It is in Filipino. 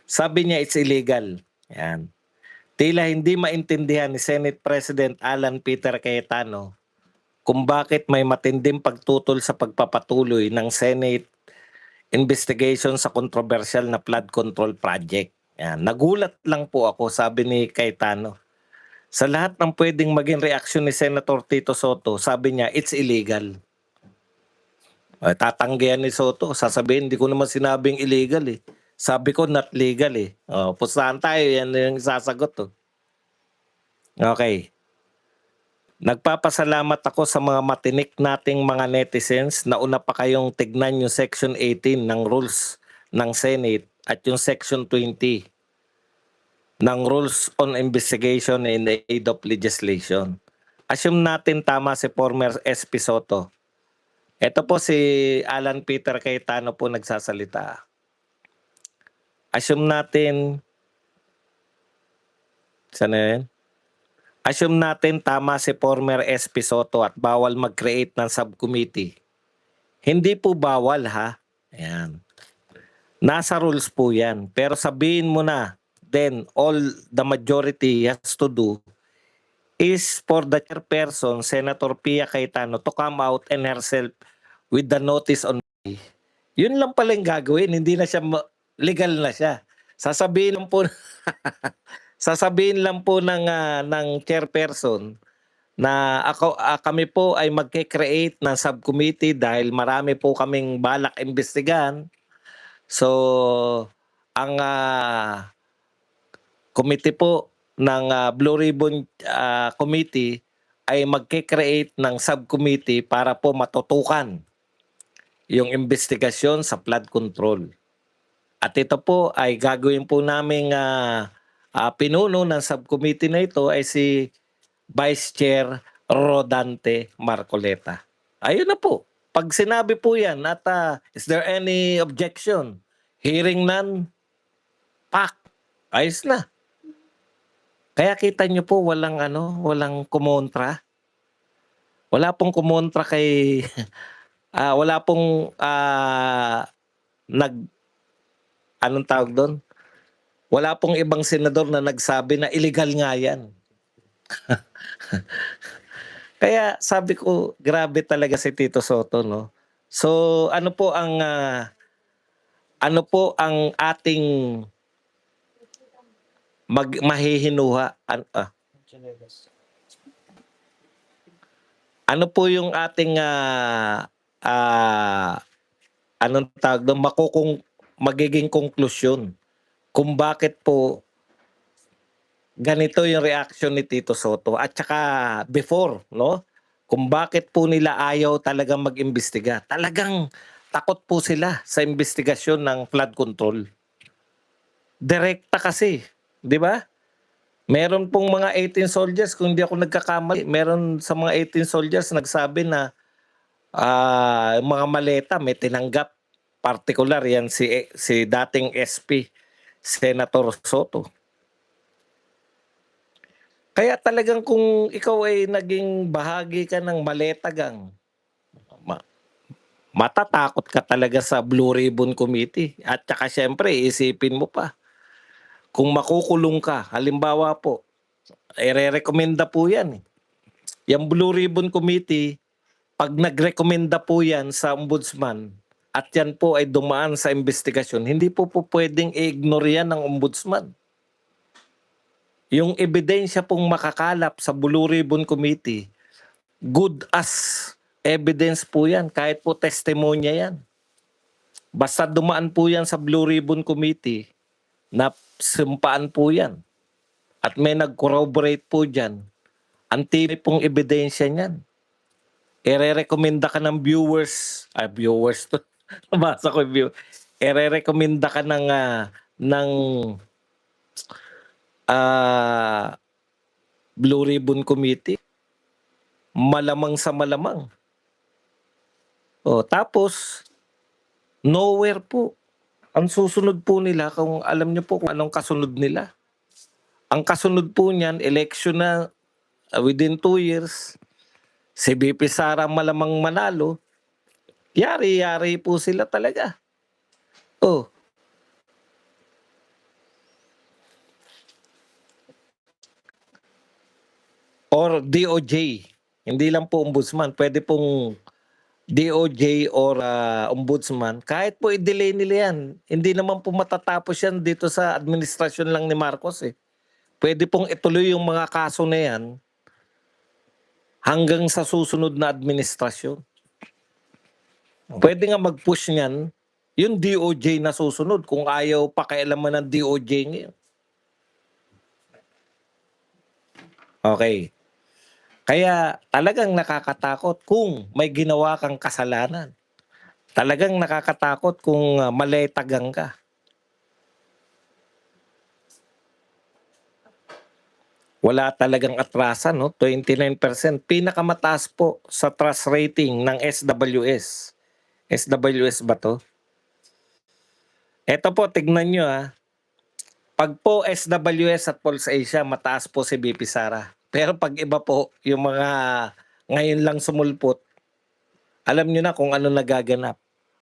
Sabi niya it's illegal. Yan. Tila hindi maintindihan ni Senate President Alan Peter Cayetano kung bakit may matinding pagtutol sa pagpapatuloy ng Senate investigation sa kontrobersyal na flood control project. Yan. Nagulat lang po ako, sabi ni Cayetano. Sa lahat ng pwedeng maging reaksyon ni Senator Tito Soto, sabi niya, it's illegal. Tatanggihan ni Soto, sasabihin, hindi ko naman sinabing illegal eh. Sabi ko, not legal eh. Pustahan tayo, yan yung sasagot. Oh. Okay. Nagpapasalamat ako sa mga matinik nating mga netizens na una pa kayong tignan yung Section 18 ng rules ng Senate at yung Section 20 ng Rules on Investigation and Aid of Legislation. Assume natin tama si former SP Soto. Ito po si Alan Peter Cayetano po nagsasalita. Assume natin, sana yun? Assume natin tama si former SP Soto at bawal mag-create ng subcommittee. Hindi po bawal ha. Ayan. Nasa rules po yan. Pero sabihin mo na, then all the majority has to do is for the chairperson, Senator Pia Cayetano, to come out and herself with the notice on yun lang pala yung gagawin. Hindi na siya, legal na siya. Sasabihin lang po, sasabihin lang po ng chairperson na kami po ay magke-create ng subcommittee dahil marami po kaming balak imbestigahan. So, ang committee po ng Blue Ribbon Committee ay magke-create ng subcommittee para po matutukan yung investigasyon sa flood control. At ito po ay gagawin po naming pinuno ng subcommittee na ito ay si Vice Chair Rodante Marcoleta. Ayun na po. Pag sinabi po yan at is there any objection? Hearing none, pak, ayos na. Kaya kita nyo po walang walang kumontra. Wala pong kumontra kay wala pong anong tawag doon? Wala pong ibang senador na nagsabi na illegal nga yan. Kaya sabi ko, grabe talaga si Tito Soto, no? So, ano po ang ating mahihinuha? Ano po yung ating anong tawag doon? Magiging konklusyon kung bakit po ganito yung reaction ni Tito Soto at saka before, no? Kung bakit po nila ayaw talagang mag-imbestiga. Talagang takot po sila sa investigasyon ng flood control. Direkta kasi, di ba? Meron pong mga 18 soldiers, kung hindi ako nagkakamali, meron sa mga 18 soldiers nagsabi na mga maleta may tinanggap. Particular yan si dating SP, Senator Soto. Kaya talagang kung ikaw ay naging bahagi ka ng maleta gang, matatakot ka talaga sa Blue Ribbon Committee. At saka syempre, isipin mo pa, kung makukulong ka, halimbawa po, ire-recommenda po yan. Yung Blue Ribbon Committee, pag nagrekomenda po yan sa ombudsman, at yan po ay dumaan sa investigasyon, hindi po pwedeng i-ignore yan ng ombudsman. Yung ebidensya pong makakalap sa Blue Ribbon Committee, good as evidence po yan, kahit po testimonya yan. Basta dumaan po yan sa Blue Ribbon Committee, na sumpaan po yan. At may nag-corroborate po dyan, ang tibay pong ebidensya niyan. Ire-recommenda ka ng viewers to. Nabasa ko yung view. Ire-recommenda ka ng Blue Ribbon Committee. Malamang sa malamang. Tapos, nowhere po. Ang susunod po nila, kung alam niyo po kung anong kasunod nila. Ang kasunod po niyan, election na within 2 years, si VP Sara malamang manalo, yari-yari po sila talaga. or DOJ. Hindi lang po ombudsman, pwede pong DOJ or ombudsman. Kahit po i-delay nila yan, hindi naman po matatapos yan dito sa administrasyon lang ni Marcos eh. Pwede pong ituloy yung mga kaso na yan hanggang sa susunod na administrasyon. Pwede nga mag-push niyan yung DOJ na susunod kung ayaw pakialaman ng DOJ ngayon. Okay. Kaya talagang nakakatakot kung may ginawa kang kasalanan. Talagang nakakatakot kung maletagang ka. Wala talagang atrasan, no? 29%. Pinakamataas po sa trust rating ng SWS. SWS ba to? Ito po, tignan nyo ha. Pag po SWS at Pulse Asia, mataas po si BP Sara. Pero pag iba po, yung mga ngayon lang sumulpot, alam nyo na kung ano nagaganap.